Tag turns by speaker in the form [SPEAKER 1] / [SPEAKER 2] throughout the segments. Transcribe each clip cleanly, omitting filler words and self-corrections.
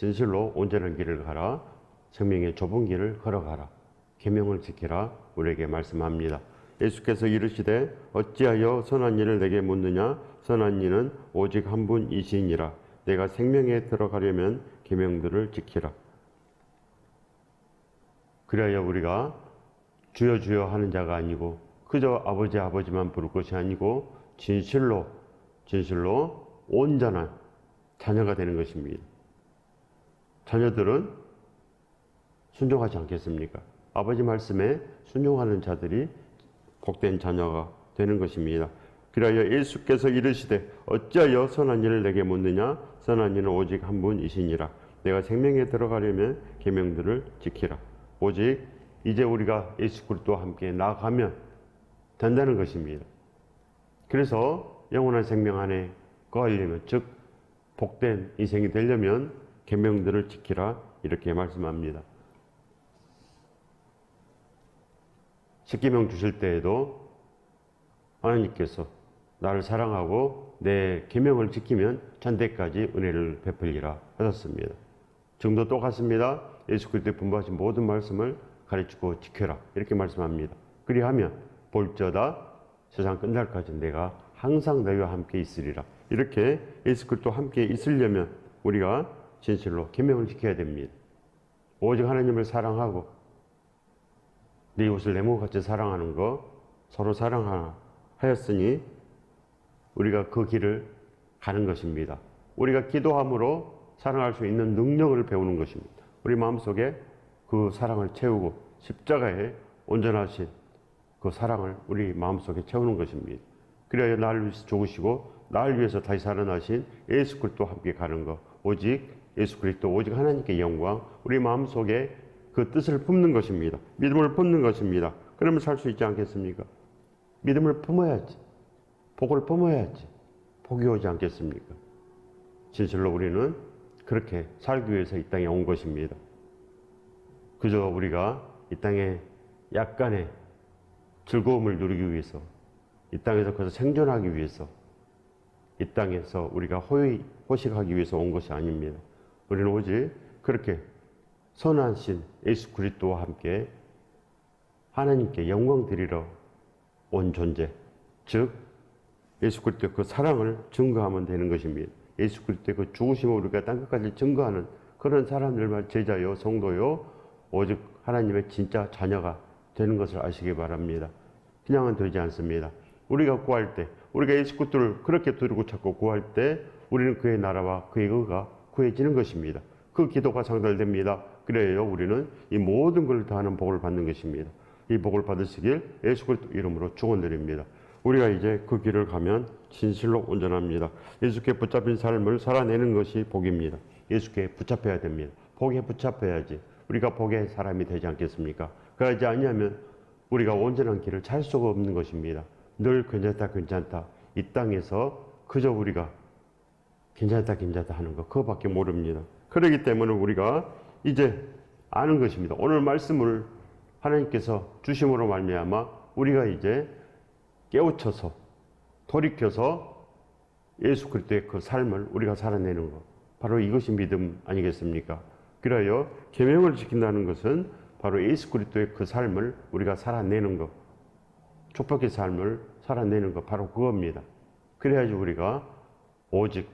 [SPEAKER 1] 진실로 온전한 길을 가라. 생명의 좁은 길을 걸어가라. 계명을 지키라. 우리에게 말씀합니다. 예수께서 이르시되 어찌하여 선한 일을 내게 묻느냐. 선한 이는 오직 한 분이시니라. 내가 생명에 들어가려면 계명들을 지키라. 그래야 우리가 주여 주여 하는 자가 아니고 그저 아버지 아버지만 부를 것이 아니고 진실로 온전한 자녀가 되는 것입니다. 자녀들은 순종하지 않겠습니까? 아버지 말씀에 순종하는 자들이 복된 자녀가 되는 것입니다. 그리하여 예수께서 이르시되 어찌하여 선한 일을 내게 묻느냐. 선한 이는 오직 한 분이시니라. 내가 생명에 들어가려면 계명들을 지키라. 오직 이제 우리가 예수 그리스도와 함께 나아가면 된다는 것입니다. 그래서 영원한 생명 안에 거하려면, 즉 복된 인생이 되려면 계명들을 지키라 이렇게 말씀합니다. 십계명 주실 때에도 하나님께서 나를 사랑하고 내 계명을 지키면 천대까지 은혜를 베풀리라 하셨습니다. 지금도 똑같습니다. 예수 그리스도의 분부하신 모든 말씀을 가르치고 지켜라 이렇게 말씀합니다. 그리하면 볼저다 세상 끝날까지 내가 항상 너희와 함께 있으리라. 이렇게 예수 그리스도와 함께 있으려면 우리가 진실로 계명을 지켜야 됩니다. 오직 하나님을 사랑하고 네 이웃을 내 몸같이 사랑하는 거, 서로 사랑하였으니 우리가 그 길을 가는 것입니다. 우리가 기도함으로 사랑할 수 있는 능력을 배우는 것입니다. 우리 마음속에 그 사랑을 채우고 십자가에 온전하신 그 사랑을 우리 마음속에 채우는 것입니다. 그래야 나를 위해서 죽으시고 나를 위해서 다시 살아나신 예수 그리스도와 함께 가는 것, 오직 예수 그리스도, 오직 하나님께 영광, 우리 마음속에 그 뜻을 품는 것입니다. 믿음을 품는 것입니다. 그러면 살 수 있지 않겠습니까? 믿음을 품어야지. 복을 품어야지. 복이 오지 않겠습니까? 진실로 우리는 그렇게 살기 위해서 이 땅에 온 것입니다. 그저 우리가 이 땅에 약간의 즐거움을 누리기 위해서, 이 땅에서 그저 생존하기 위해서, 이 땅에서 우리가 호식하기 위해서 온 것이 아닙니다. 우리는 오직 그렇게 선하신 예수 그리스도와 함께 하나님께 영광 드리러 온 존재, 즉 예수 그리스도의 그 사랑을 증거하면 되는 것입니다. 예수 그리스도의 그 죽으심을 우리가 땅끝까지 증거하는 그런 사람들만 제자요, 성도요, 오직 하나님의 진짜 자녀가 되는 것을 아시기 바랍니다. 그냥은 되지 않습니다. 우리가 구할 때, 우리가 예수 그리스도를 그렇게 두르고 찾고 구할 때 우리는 그의 나라와 그의 의가 구해지는 것입니다. 그 기도가 상달됩니다. 그래야 우리는 이 모든 걸 다하는 복을 받는 것입니다. 이 복을 받으시길 예수 그리스도 이름으로 축원드립니다. 우리가 이제 그 길을 가면 진실로 온전합니다. 예수께 붙잡힌 삶을 살아내는 것이 복입니다. 예수께 붙잡혀야 됩니다. 복에 붙잡혀야지 우리가 복의 사람이 되지 않겠습니까? 그러지 아니하면 우리가 온전한 길을 찾을 수가 없는 것입니다. 늘 괜찮다 이 땅에서 그저 우리가 괜찮다 하는 것 그거밖에 모릅니다. 그렇기 때문에 우리가 이제 아는 것입니다. 오늘 말씀을 하나님께서 주심으로 말미암아 우리가 이제 깨우쳐서 돌이켜서 예수 그리스도의 그 삶을 우리가 살아내는 것, 바로 이것이 믿음 아니겠습니까? 그래야 계명을 지킨다는 것은 바로 예수 그리스도의 그 삶을 우리가 살아내는 것, 족복의 삶을 살아내는 것, 바로 그겁니다. 그래야지 우리가 오직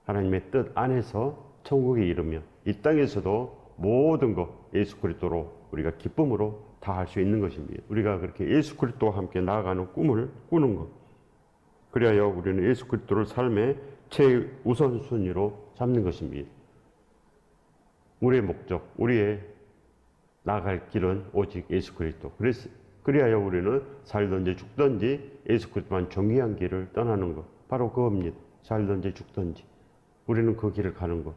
[SPEAKER 1] 하나님의 뜻 안에서 천국에 이르며 이 땅에서도 모든 것 예수 그리스도로 우리가 기쁨으로 다 할 수 있는 것입니다. 우리가 그렇게 예수 그리스도와 함께 나아가는 꿈을 꾸는 것. 그래야 우리는 예수 그리스도를 삶의 최우선순위로 삼는 것입니다. 우리의 목적, 우리의 나아갈 길은 오직 예수 그리스도. 그래야 우리는 살든지 죽든지 예수 그리스도만 존귀한 길을 떠나는 것. 바로 그겁니다. 살든지 죽든지 우리는 그 길을 가는 것.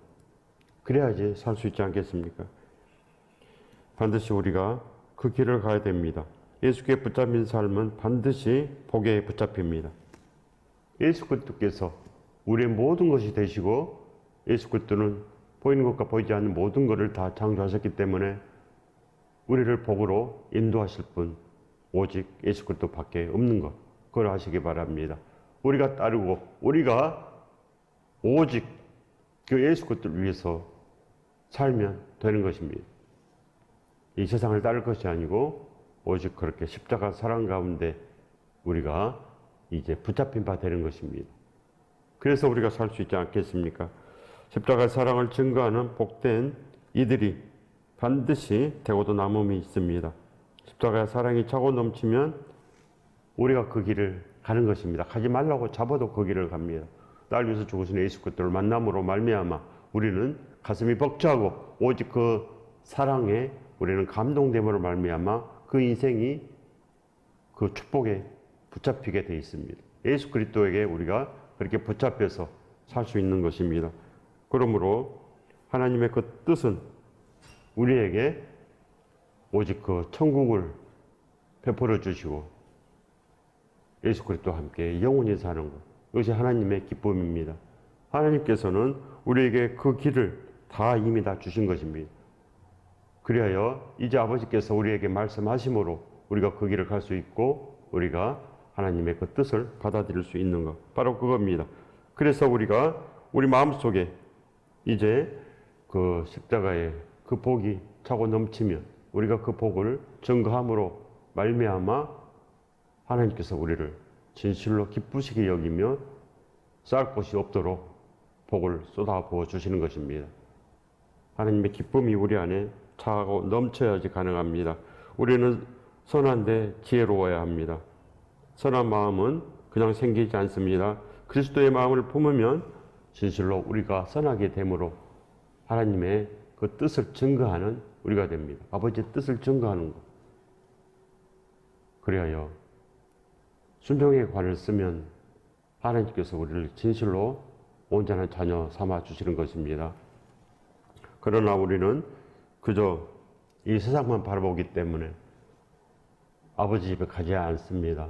[SPEAKER 1] 그래야지 살 수 있지 않겠습니까? 반드시 우리가 그 길을 가야 됩니다. 예수께 붙잡힌 삶은 반드시 복에 붙잡힙니다. 예수 그리스도께서 우리의 모든 것이 되시고 예수 그리스도는 보이는 것과 보이지 않는 모든 것을 다 창조하셨기 때문에 우리를 복으로 인도하실 분 오직 예수 그리스도밖에 없는 것, 그걸 아시기 바랍니다. 우리가 따르고 우리가 오직 그 예수 그리스도를 위해서 살면 되는 것입니다. 이 세상을 따를 것이 아니고 오직 그렇게 십자가 사랑 가운데 우리가 이제 붙잡힌 바 되는 것입니다. 그래서 우리가 살 수 있지 않겠습니까? 십자가 사랑을 증거하는 복된 이들이 반드시 되고도 남음이 있습니다. 십자가의 사랑이 차고 넘치면 우리가 그 길을 가는 것입니다. 가지 말라고 잡아도 그 길을 갑니다. 날 위해서 죽으신 예수 그리스도를 만남으로 말미암아 우리는 가슴이 벅차고 오직 그 사랑에 우리는 감동됨으로 말미암아 그 인생이 그 축복에 붙잡히게 되어 있습니다. 예수 그리스도에게 우리가 그렇게 붙잡혀서 살 수 있는 것입니다. 그러므로 하나님의 그 뜻은 우리에게 오직 그 천국을 베풀어 주시고 예수 그리스도와 함께 영원히 사는 것, 이것이 하나님의 기쁨입니다. 하나님께서는 우리에게 그 길을 다 이미 다 주신 것입니다. 그리하여 이제 아버지께서 우리에게 말씀하심으로 우리가 그 길을 갈 수 있고 우리가 하나님의 그 뜻을 받아들일 수 있는 것, 바로 그겁니다. 그래서 우리가 우리 마음속에 이제 그 십자가의 그 복이 차고 넘치면 우리가 그 복을 증거함으로 말미암아 하나님께서 우리를 진실로 기쁘시게 여기며 쌓을 곳이 없도록 복을 쏟아부어 주시는 것입니다. 하나님의 기쁨이 우리 안에 차고 넘쳐야지 가능합니다. 우리는 선한데 지혜로워야 합니다. 선한 마음은 그냥 생기지 않습니다. 그리스도의 마음을 품으면 진실로 우리가 선하게 됨으로 하나님의 그 뜻을 증거하는 우리가 됩니다. 아버지의 뜻을 증거하는 것. 그리하여 순종의 관을 쓰면 하나님께서 우리를 진실로 온전한 자녀 삼아 주시는 것입니다. 그러나 우리는 그저 이 세상만 바라보기 때문에 아버지 집에 가지 않습니다.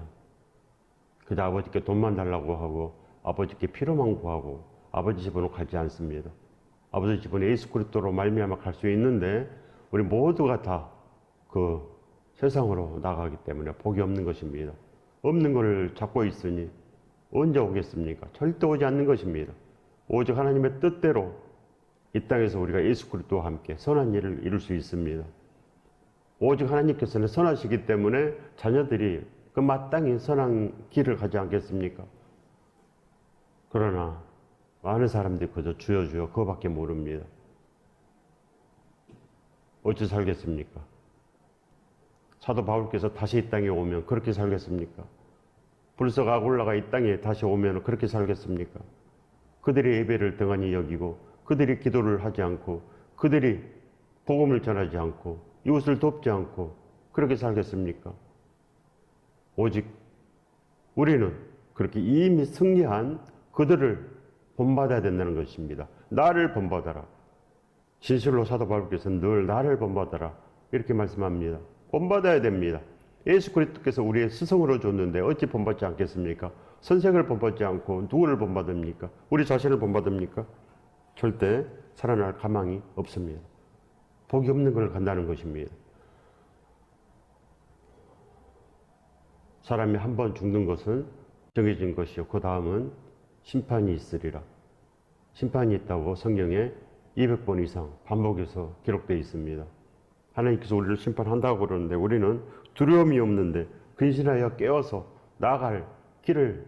[SPEAKER 1] 그저 아버지께 돈만 달라고 하고 아버지께 필요만 구하고 아버지 집으로 가지 않습니다. 아버지 집은 예수 그리스도로 말미암아 갈 수 있는데 우리 모두가 다 그 세상으로 나가기 때문에 복이 없는 것입니다. 없는 것을 잡고 있으니 언제 오겠습니까? 절대 오지 않는 것입니다. 오직 하나님의 뜻대로 이 땅에서 우리가 예수 그리스도와 함께 선한 일을 이룰 수 있습니다. 오직 하나님께서는 선하시기 때문에 자녀들이 그 마땅히 선한 길을 가지 않겠습니까? 그러나 많은 사람들이 그저 주여 주여 그거밖에 모릅니다. 어찌 살겠습니까? 사도 바울께서 다시 이 땅에 오면 그렇게 살겠습니까? 불석 아굴라가 이 땅에 다시 오면 그렇게 살겠습니까? 그들의 예배를 등한히 여기고 그들이 기도를 하지 않고 그들이 복음을 전하지 않고 이웃을 돕지 않고 그렇게 살겠습니까? 오직 우리는 그렇게 이미 승리한 그들을 본받아야 된다는 것입니다. 나를 본받아라. 진실로 사도 바울께서는 늘 나를 본받아라 이렇게 말씀합니다. 본받아야 됩니다. 예수 그리스도께서 우리의 스승으로 줬는데 어찌 본받지 않겠습니까? 선생을 본받지 않고 누구를 본받습니까? 우리 자신을 본받습니까? 절대 살아날 가망이 없습니다. 복이 없는 걸 간다는 것입니다. 사람이 한 번 죽는 것은 정해진 것이요. 그 다음은 심판이 있으리라. 심판이 있다고 성경에 200번 이상 반복해서 기록되어 있습니다. 하나님께서 우리를 심판한다고 그러는데 우리는 두려움이 없는데 근신하여 깨어서 나아갈 길을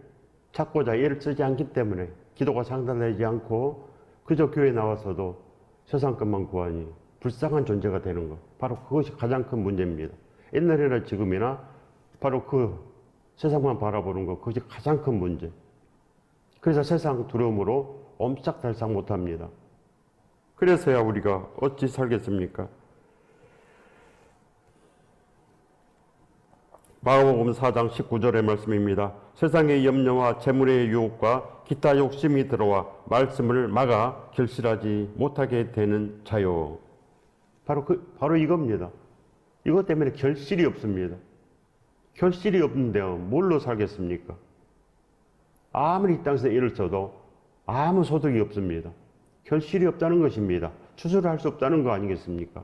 [SPEAKER 1] 찾고자 애를 쓰지 않기 때문에 기도가 상달되지 않고 그저 교회에 나와서도 세상 것만 구하니 불쌍한 존재가 되는 것. 바로 그것이 가장 큰 문제입니다. 옛날이나 지금이나 바로 그 세상만 바라보는 것, 그것이 가장 큰 문제. 그래서 세상 두려움으로 옴짝달싹 못합니다. 그래서야 우리가 어찌 살겠습니까? 마가복음 4장 19절의 말씀입니다. 세상의 염려와 재물의 유혹과 기타 욕심이 들어와 말씀을 막아 결실하지 못하게 되는 자요. 바로 이겁니다. 이것 때문에 결실이 없습니다. 결실이 없는데요. 뭘로 살겠습니까? 아무리 이 땅에서 일을 써도 아무 소득이 없습니다. 결실이 없다는 것입니다. 추수를 할 수 없다는 거 아니겠습니까?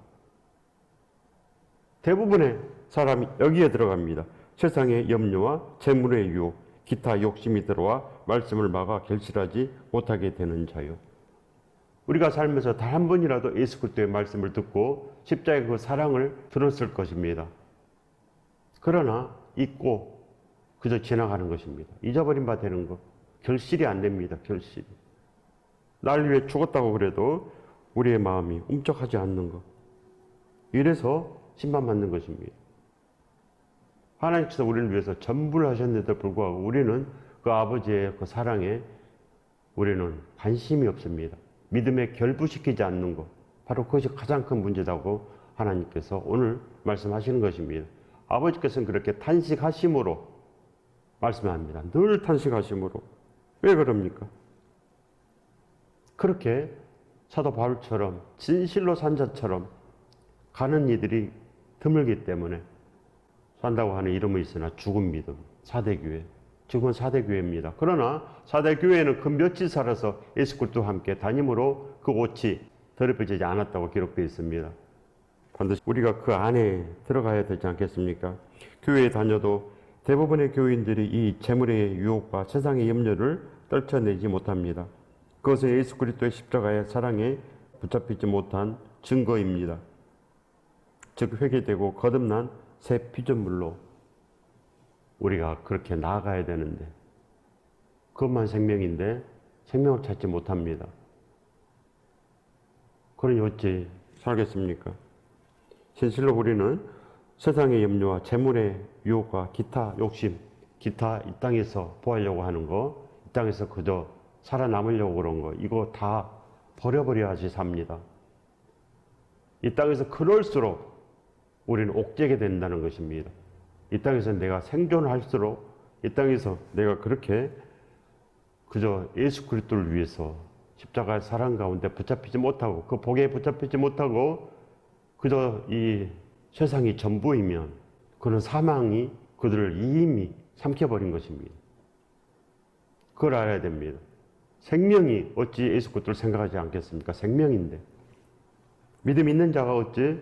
[SPEAKER 1] 대부분의 사람이 여기에 들어갑니다. 세상의 염려와 재물의 유혹, 기타 욕심이 들어와 말씀을 막아 결실하지 못하게 되는 자요. 우리가 살면서 단 한 번이라도 예수 그리스도의 말씀을 듣고 십자가의 그 사랑을 들었을 것입니다. 그러나 잊고 그저 지나가는 것입니다. 잊어버린 바 되는 것. 결실이 안 됩니다. 결실이. 나를 위해 죽었다고 그래도 우리의 마음이 움쩍하지 않는 것. 이래서 심판받는 것입니다. 하나님께서 우리를 위해서 전부를 하셨는데도 불구하고 우리는 그 아버지의 그 사랑에 우리는 관심이 없습니다. 믿음에 결부시키지 않는 것. 바로 그것이 가장 큰 문제라고 하나님께서 오늘 말씀하시는 것입니다. 아버지께서는 그렇게 탄식하심으로 말씀합니다. 늘 탄식하심으로. 왜 그럽니까? 그렇게 사도 바울처럼 진실로 산 자처럼 가는 이들이 드물기 때문에 산다고 하는 이름은 있으나 죽은 믿음, 사대교회. 지금은 사대교회입니다. 그러나 사대교회는 그 며칠 살아서 예수 그리스도와 함께 다님으로 그 옷이 더럽혀지지 않았다고 기록되어 있습니다. 반드시 우리가 그 안에 들어가야 되지 않겠습니까? 교회에 다녀도 대부분의 교인들이 이 재물의 유혹과 세상의 염려를 떨쳐내지 못합니다. 그것은 예수 그리스도의 십자가의 사랑에 붙잡히지 못한 증거입니다. 즉 회개되고 거듭난 새 피조물로 우리가 그렇게 나아가야 되는데 그것만 생명인데 생명을 찾지 못합니다. 그러니 어찌 살겠습니까? 진실로 우리는 세상의 염려와 재물의 유혹과 기타 욕심, 기타 이 땅에서 보하려고 하는 거, 이 땅에서 그저 살아남으려고 그런 거, 이거 다 버려버려야지 삽니다. 이 땅에서 그럴수록 우리는 옥죄게 된다는 것입니다. 이 땅에서 내가 생존할수록 이 땅에서 내가 그렇게 그저 예수 그리스도를 위해서 십자가의 사랑 가운데 붙잡히지 못하고 그 복에 붙잡히지 못하고 그저 이 세상이 전부이면 그는 사망이 그들을 이미 삼켜버린 것입니다. 그걸 알아야 됩니다. 생명이 어찌 예수 그리스도를 생각하지 않겠습니까? 생명인데. 믿음 있는 자가 어찌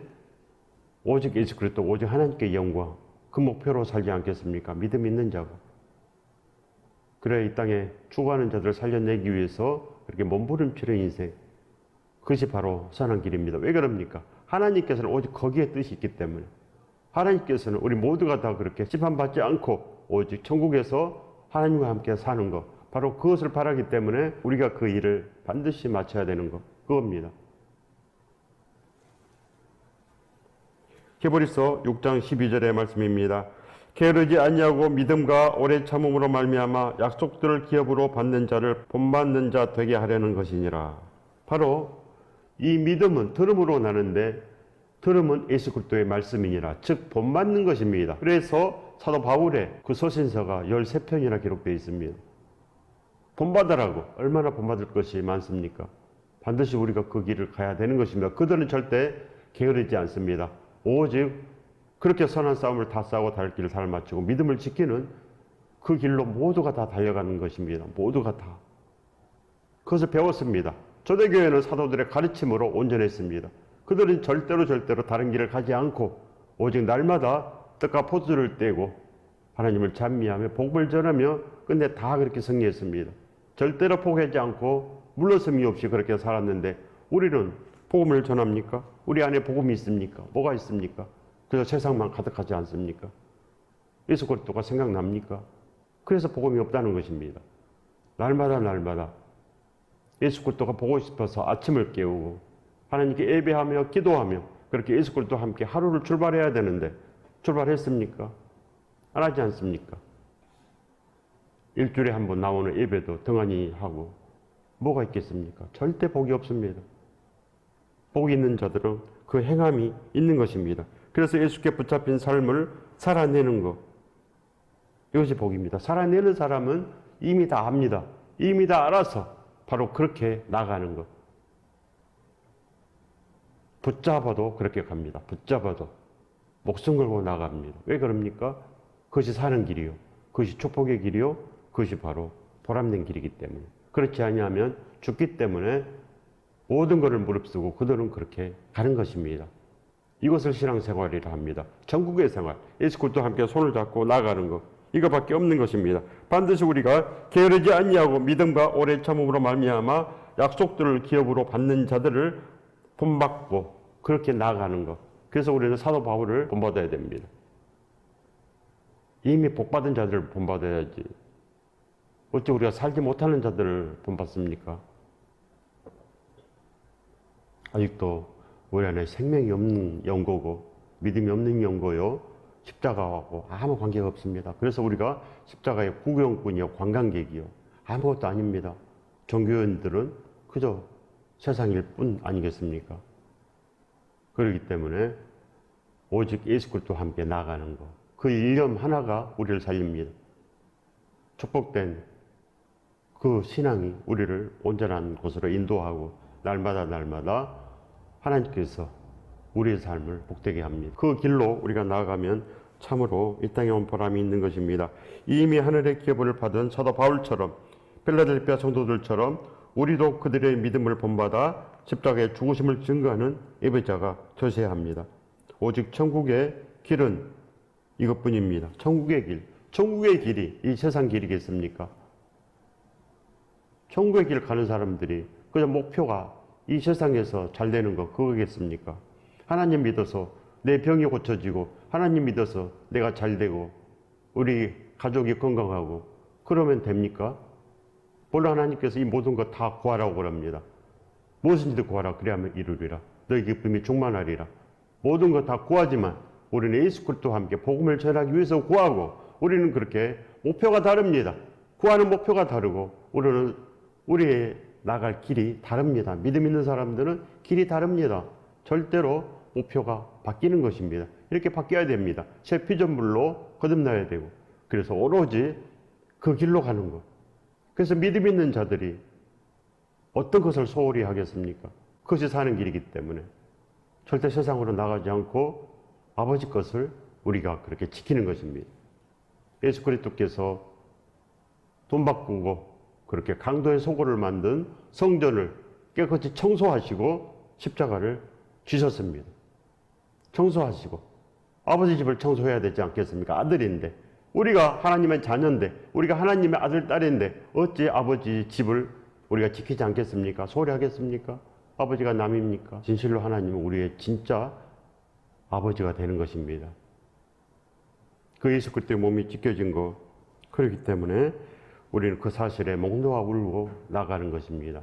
[SPEAKER 1] 오직 예수 그리스도, 오직 하나님께 영광, 그 목표로 살지 않겠습니까? 믿음 있는 자가. 그래 이 땅에 죽어가는 자들을 살려내기 위해서 그렇게 몸부림치는 인생, 그것이 바로 선한 길입니다. 왜 그럽니까? 하나님께서는 오직 거기에 뜻이 있기 때문에 하나님께서는 우리 모두가 다 그렇게 심판받지 않고 오직 천국에서 하나님과 함께 사는 것, 바로 그것을 바라기 때문에 우리가 그 일을 반드시 마쳐야 되는 것, 그겁니다. 히브리서 6장 12절의 말씀입니다. 게으르지 아니하고 믿음과 오래 참음으로 말미암아 약속들을 기업으로 받는 자를 본받는 자 되게 하려는 것이니라. 바로 이 믿음은 들음으로 나는데 들음은 예수 그리스도의 말씀이니라. 즉 본받는 것입니다. 그래서 사도 바울의 그 서신서가 13편이나 기록되어 있습니다. 본받으라고. 얼마나 본받을 것이 많습니까? 반드시 우리가 그 길을 가야 되는 것입니다. 그들은 절대 게으르지 않습니다. 오직 그렇게 선한 싸움을 다 싸우고 달 길을 잘 마치고 믿음을 지키는 그 길로 모두가 다 달려가는 것입니다. 모두가 다. 그것을 배웠습니다. 초대교회는 사도들의 가르침으로 온전했습니다. 그들은 절대로 다른 길을 가지 않고 오직 날마다 떡과 포도주를 떼고 하나님을 찬미하며 복음을 전하며 끝내 다 그렇게 승리했습니다. 절대로 포기하지 않고 물러섬이 없이 그렇게 살았는데 우리는 복음을 전합니까? 우리 안에 복음이 있습니까? 뭐가 있습니까? 그래서 세상만 가득하지 않습니까? 예수 그리스도가 생각납니까? 그래서 복음이 없다는 것입니다. 날마다 예수 그리스도가 보고 싶어서 아침을 깨우고 하나님께 예배하며 기도하며 그렇게 예수 그리스도와 함께 하루를 출발해야 되는데 출발했습니까? 안 하지 않습니까? 일주일에 한 번 나오는 예배도 등한히 하고 뭐가 있겠습니까? 절대 복이 없습니다. 복이 있는 자들은 그 행함이 있는 것입니다. 그래서 예수께 붙잡힌 삶을 살아내는 것, 이것이 복입니다. 살아내는 사람은 이미 다 압니다. 이미 다 알아서 바로 그렇게 나가는 것. 붙잡아도 그렇게 갑니다. 붙잡아도 목숨 걸고 나갑니다. 왜 그럽니까? 그것이 사는 길이요, 그것이 축복의 길이요, 그것이 바로 보람된 길이기 때문에. 그렇지 아니하면 죽기 때문에 모든 것을 무릅쓰고 그들은 그렇게 가는 것입니다. 이것을 신앙생활이라 합니다. 천국의 생활, 예수 그리스도와 함께 손을 잡고 나가는 것, 이거밖에 없는 것입니다. 반드시 우리가 게으르지 아니하고 믿음과 오래 참음으로 말미암아 약속들을 기업으로 받는 자들을 본받고 그렇게 나아가는 것. 그래서 우리는 사도 바울을 본받아야 됩니다. 이미 복받은 자들을 본받아야지. 어찌 우리가 살지 못하는 자들을 본받습니까? 아직도 우리 안에 생명이 없는 영고고 믿음이 없는 영고요. 십자가하고 아무 관계가 없습니다. 그래서 우리가 십자가의 구경꾼이요, 관광객이요. 아무것도 아닙니다. 종교인들은 그저 세상일 뿐 아니겠습니까? 그렇기 때문에 오직 예수 그리스도와 함께 나아가는 것. 그 일념 하나가 우리를 살립니다. 축복된 그 신앙이 우리를 온전한 곳으로 인도하고 날마다 하나님께서 우리의 삶을 복되게 합니다. 그 길로 우리가 나아가면 참으로 이 땅에 온 보람이 있는 것입니다. 이미 하늘의 기업을 받은 사도 바울처럼 필라델피아 성도들처럼 우리도 그들의 믿음을 본받아 십자가의 죽으심을 증거하는 예배자가 되셔야 합니다. 오직 천국의 길은 이것뿐입니다. 천국의 길. 천국의 길이 이 세상 길이겠습니까? 천국의 길 가는 사람들이 그냥 목표가 이 세상에서 잘 되는 거 그거겠습니까? 하나님 믿어서 내 병이 고쳐지고 하나님 믿어서 내가 잘 되고 우리 가족이 건강하고 그러면 됩니까? 물론 하나님께서 이 모든 것 다 구하라고 그럽니다. 무엇인지도 구하라 그래야만 이루리라. 너희 기쁨이 충만하리라. 모든 것 다 구하지만 우리는 예수 그리스도와 함께 복음을 전하기 위해서 구하고 우리는 그렇게 목표가 다릅니다. 구하는 목표가 다르고 우리는 우리의 나갈 길이 다릅니다. 믿음 있는 사람들은 길이 다릅니다. 절대로 목표가 바뀌는 것입니다. 이렇게 바뀌어야 됩니다. 새 피조물로 거듭나야 되고 그래서 오로지 그 길로 가는 것. 그래서 믿음 있는 자들이 어떤 것을 소홀히 하겠습니까? 그것이 사는 길이기 때문에 절대 세상으로 나가지 않고 아버지 것을 우리가 그렇게 지키는 것입니다. 예수 그리스도께서 돈 바꾸고 그렇게 강도의 소굴을 만든 성전을 깨끗이 청소하시고 십자가를 지셨습니다. 청소하시고 아버지 집을 청소해야 되지 않겠습니까? 아들인데 우리가 하나님의 자녀인데 우리가 하나님의 아들, 딸인데 어찌 아버지 집을 우리가 지키지 않겠습니까? 소홀히 하겠습니까? 아버지가 남입니까? 진실로 하나님은 우리의 진짜 아버지가 되는 것입니다. 그 예수 그리스도의 몸이 지켜진 것. 그렇기 때문에 우리는 그 사실에 목 놓아 울고 나가는 것입니다.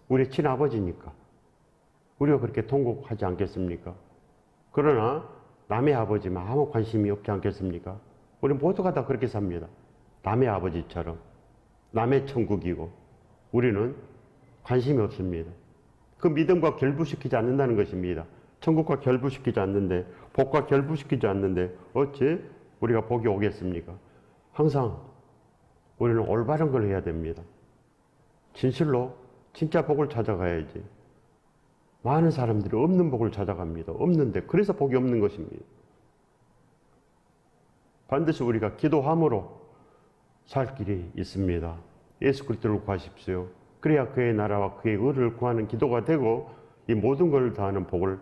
[SPEAKER 1] 우리의 친아버지니까 우리가 그렇게 통곡하지 않겠습니까? 그러나 남의 아버지만 아무 관심이 없지 않겠습니까? 우리 모두가 다 그렇게 삽니다. 남의 아버지처럼 남의 천국이고 우리는 관심이 없습니다. 그 믿음과 결부시키지 않는다는 것입니다. 천국과 결부시키지 않는데 복과 결부시키지 않는데 어찌 우리가 복이 오겠습니까? 항상 우리는 올바른 걸 해야 됩니다. 진실로 진짜 복을 찾아가야지. 많은 사람들이 없는 복을 찾아갑니다. 없는데 그래서 복이 없는 것입니다. 반드시 우리가 기도함으로 살 길이 있습니다. 예수 그리스도를 구하십시오. 그래야 그의 나라와 그의 의를 구하는 기도가 되고 이 모든 걸 다하는 복을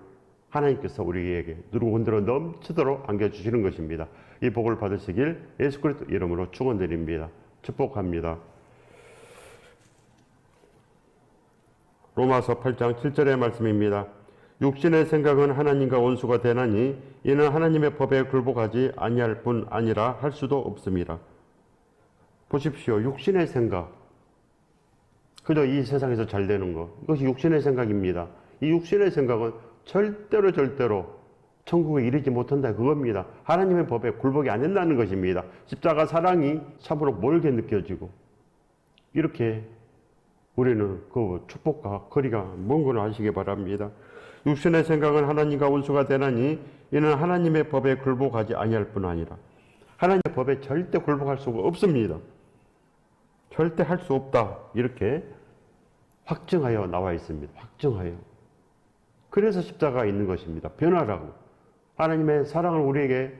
[SPEAKER 1] 하나님께서 우리에게 누르고 흔들어 넘치도록 안겨주시는 것입니다. 이 복을 받으시길 예수 그리스도 이름으로 축원드립니다. 축복합니다. 로마서 8장 7절의 말씀입니다. 육신의 생각은 하나님과 원수가 되나니 이는 하나님의 법에 굴복하지 아니할 뿐 아니라 할 수도 없습니다. 보십시오. 육신의 생각. 그저 이 세상에서 잘 되는 것. 이것이 육신의 생각입니다. 이 육신의 생각은 절대로 천국에 이르지 못한다 그겁니다. 하나님의 법에 굴복이 안 된다는 것입니다. 십자가 사랑이 참으로 멀게 느껴지고 이렇게 우리는 그 축복과 거리가 먼 걸 아시기 바랍니다. 육신의 생각은 하나님과 원수가 되나니 이는 하나님의 법에 굴복하지 아니할 뿐 아니라 하나님의 법에 절대 굴복할 수가 없습니다. 절대 할 수 없다. 이렇게 확증하여 나와 있습니다. 확증하여. 그래서 십자가가 있는 것입니다. 변화라고. 하나님의 사랑을 우리에게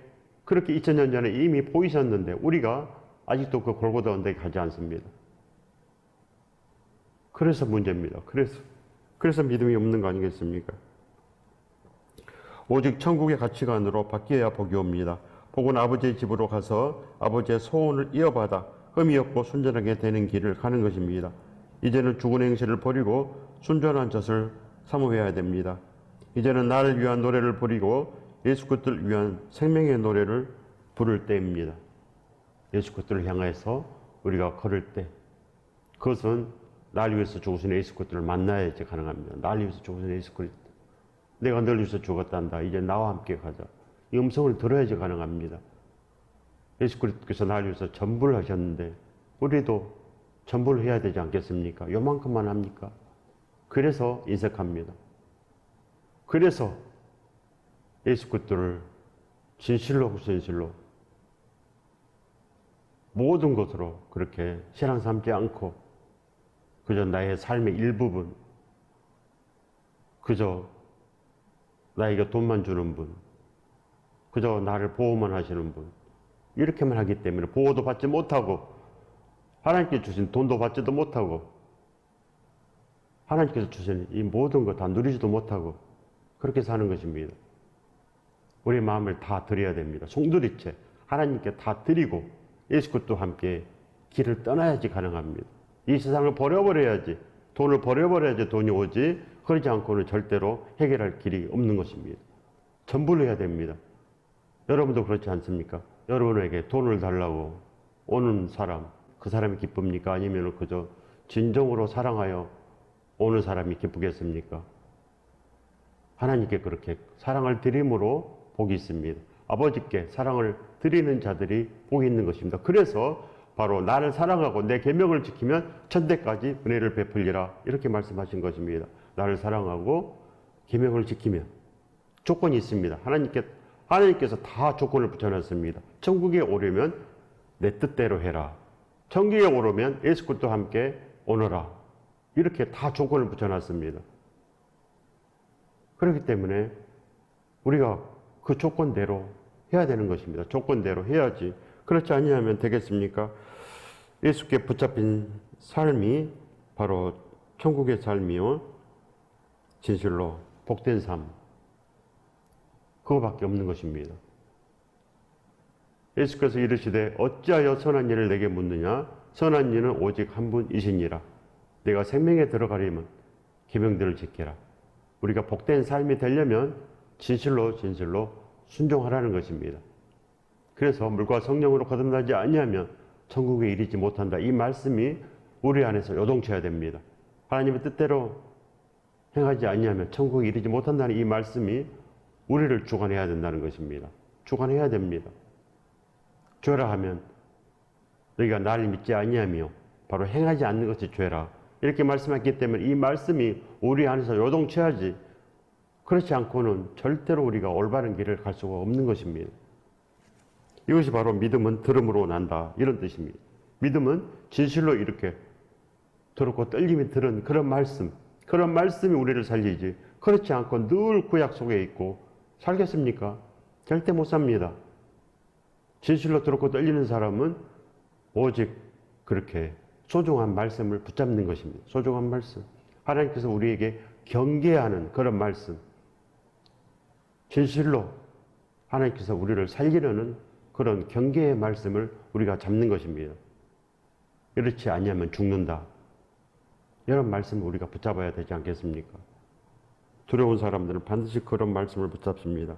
[SPEAKER 1] 그렇게 2000년 전에 이미 보이셨는데 우리가 아직도 그 골고다 언덕에 가지 않습니다. 그래서 문제입니다. 그래서 믿음이 없는 거 아니겠습니까? 오직 천국의 가치관으로 바뀌어야 복이 옵니다. 복은 아버지의 집으로 가서 아버지의 소원을 이어받아 흠이 없고 순전하게 되는 길을 가는 것입니다. 이제는 죽은 행실을 버리고 순전한 젖을 사모해야 됩니다. 이제는 나를 위한 노래를 부리고 예수 그리스도를 위한 생명의 노래를 부를 때입니다. 예수 그리스도를 향해서 우리가 걸을 때, 그것은 날 위해서 죽으신 예수 그리스도를 만나야지 가능합니다. 날 위해서 죽으신 예수 그리스도. 내가 널 위해서 죽었단다. 이제 나와 함께 가자. 이 음성을 들어야지 가능합니다. 예수 그리스도께서 날 위해서 전부를 하셨는데 우리도 전부를 해야 되지 않겠습니까? 요만큼만 합니까? 그래서 인색합니다. 그래서 예수 그리스도를 진실로 후진실로 모든 것으로 그렇게 신앙 삼지 않고 그저 나의 삶의 일부분, 그저 나에게 돈만 주는 분, 그저 나를 보호만 하시는 분, 이렇게만 하기 때문에 보호도 받지 못하고 하나님께 주신 돈도 받지도 못하고 하나님께서 주신 이 모든 것 다 누리지도 못하고 그렇게 사는 것입니다. 우리 마음을 다 드려야 됩니다. 송두리째 하나님께 다 드리고 예수 그리스도와 함께 길을 떠나야지 가능합니다. 이 세상을 버려버려야지, 돈을 버려버려야지 돈이 오지, 그러지 않고는 절대로 해결할 길이 없는 것입니다. 전부를 해야 됩니다. 여러분도 그렇지 않습니까? 여러분에게 돈을 달라고 오는 사람, 그 사람이 기쁩니까? 아니면 그저 진정으로 사랑하여 오는 사람이 기쁘겠습니까? 하나님께 그렇게 사랑을 드림으로 복이 있습니다. 아버지께 사랑을 드리는 자들이 복이 있는 것입니다. 그래서 바로 나를 사랑하고 내 계명을 지키면 천대까지 은혜를 베풀리라, 이렇게 말씀하신 것입니다. 나를 사랑하고 계명을 지키면 조건이 있습니다. 하나님께서 다 조건을 붙여놨습니다. 천국에 오려면 내 뜻대로 해라. 천국에 오르면 예수 그리스도와 함께 오너라. 이렇게 다 조건을 붙여놨습니다. 그렇기 때문에 우리가 그 조건대로 해야 되는 것입니다. 조건대로 해야지. 그렇지 아니하면 되겠습니까? 예수께 붙잡힌 삶이 바로 천국의 삶이요, 진실로 복된 삶, 그거밖에 없는 것입니다. 예수께서 이르시되 어찌하여 선한 일을 내게 묻느냐? 선한 일은 오직 한 분이시니라. 내가 생명에 들어가려면 계명들을 지켜라. 우리가 복된 삶이 되려면 진실로 순종하라는 것입니다. 그래서 물과 성령으로 거듭나지 아니하면 천국에 이르지 못한다. 이 말씀이 우리 안에서 요동쳐야 됩니다. 하나님의 뜻대로 행하지 아니하면 천국에 이르지 못한다는 이 말씀이 우리를 주관해야 된다는 것입니다. 주관해야 됩니다. 죄라 하면 너희가 나를 믿지 아니하며 바로 행하지 않는 것이 죄라, 이렇게 말씀했기 때문에 이 말씀이 우리 안에서 요동쳐야지, 그렇지 않고는 절대로 우리가 올바른 길을 갈 수가 없는 것입니다. 이것이 바로 믿음은 들음으로 난다, 이런 뜻입니다. 믿음은 진실로 이렇게 들었고 떨림이 들은 그런 말씀이 우리를 살리지, 그렇지 않고 늘 구약 속에 있고 살겠습니까? 절대 못 삽니다. 진실로 들었고 떨리는 사람은 오직 그렇게 소중한 말씀을 붙잡는 것입니다. 소중한 말씀. 하나님께서 우리에게 경계하는 그런 말씀. 진실로 하나님께서 우리를 살리려는 그런 경계의 말씀을 우리가 잡는 것입니다. 이렇지 아니하면 죽는다. 이런 말씀을 우리가 붙잡아야 되지 않겠습니까? 두려운 사람들은 반드시 그런 말씀을 붙잡습니다.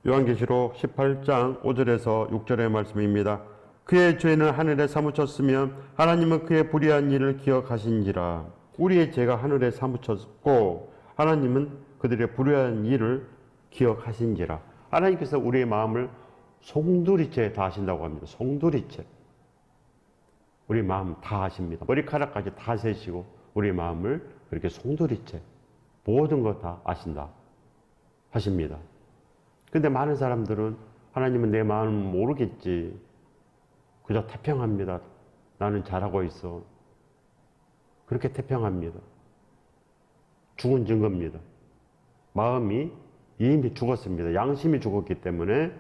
[SPEAKER 1] 요한계시록 18장 5절에서 6절의 말씀입니다. 그의 죄는 하늘에 사무쳤으면 하나님은 그의 불의한 일을 기억하신지라. 우리의 죄가 하늘에 사무쳤고 하나님은 그들의 불의한 일을 기억하신지라. 하나님께서 우리의 마음을 송두리째 다 아신다고 합니다. 송두리째. 우리 마음 다 아십니다. 머리카락까지 다 세시고 우리 마음을 그렇게 송두리째 모든 것 다 아신다 하십니다. 근데 많은 사람들은 하나님은 내 마음을 모르겠지, 그저 태평합니다. 나는 잘하고 있어. 그렇게 태평합니다. 죽은 증거입니다. 마음이 이미 죽었습니다. 양심이 죽었기 때문에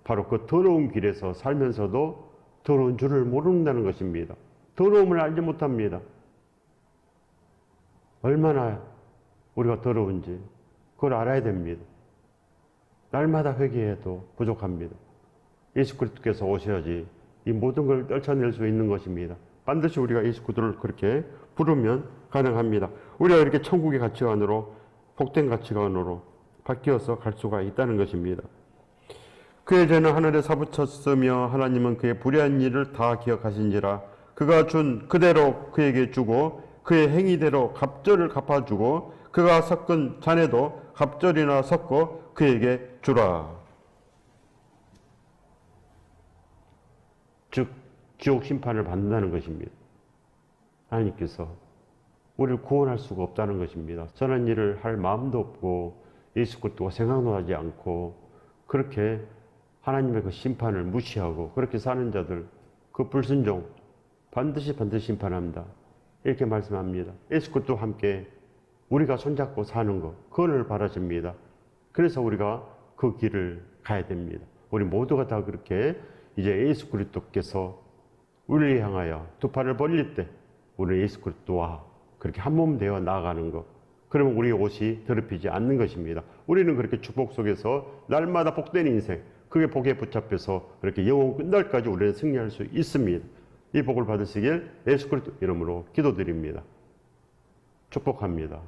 [SPEAKER 1] 바로 그 더러운 길에서 살면서도 더러운 줄을 모른다는 것입니다. 더러움을 알지 못합니다. 얼마나 우리가 더러운지 그걸 알아야 됩니다. 날마다 회개해도 부족합니다. 예수 그리스도께서 오셔야지 이 모든 걸 떨쳐낼 수 있는 것입니다. 반드시 우리가 예수 그리스도를 그렇게 부르면 가능합니다. 우리가 이렇게 천국의 가치관으로 복된 가치관으로 바뀌어서 갈 수가 있다는 것입니다. 그의 죄는 하늘에 사부쳤으며 하나님은 그의 불의한 일을 다 기억하신지라. 그가 준 그대로 그에게 주고 그의 행위대로 갑절을 갚아주고 그가 섞은 잔에도 갑절이나 섞어 그에게 주라. 즉 지옥 심판을 받는다는 것입니다. 하나님께서 우리를 구원할 수가 없다는 것입니다. 선한 일을 할 마음도 없고 예수 그리스도가 생각도 하지 않고 그렇게 하나님의 그 심판을 무시하고 그렇게 사는 자들, 그 불순종 반드시 심판합니다. 이렇게 말씀합니다. 예수 그리스도와 함께 우리가 손잡고 사는 것, 그걸 바라십니다. 그래서 우리가 그 길을 가야 됩니다. 우리 모두가 다 그렇게 이제 예수 그리스도께서 우리를 향하여 두 팔을 벌릴 때 우리는 예수 그리스도와 그렇게 한 몸 되어 나아가는 것. 그러면 우리의 옷이 더럽히지 않는 것입니다. 우리는 그렇게 축복 속에서 날마다 복된 인생, 그게 복에 붙잡혀서 그렇게 영원 끝날까지 우리는 승리할 수 있습니다. 이 복을 받으시길 예수 그리스도 이름으로 기도드립니다. 축복합니다.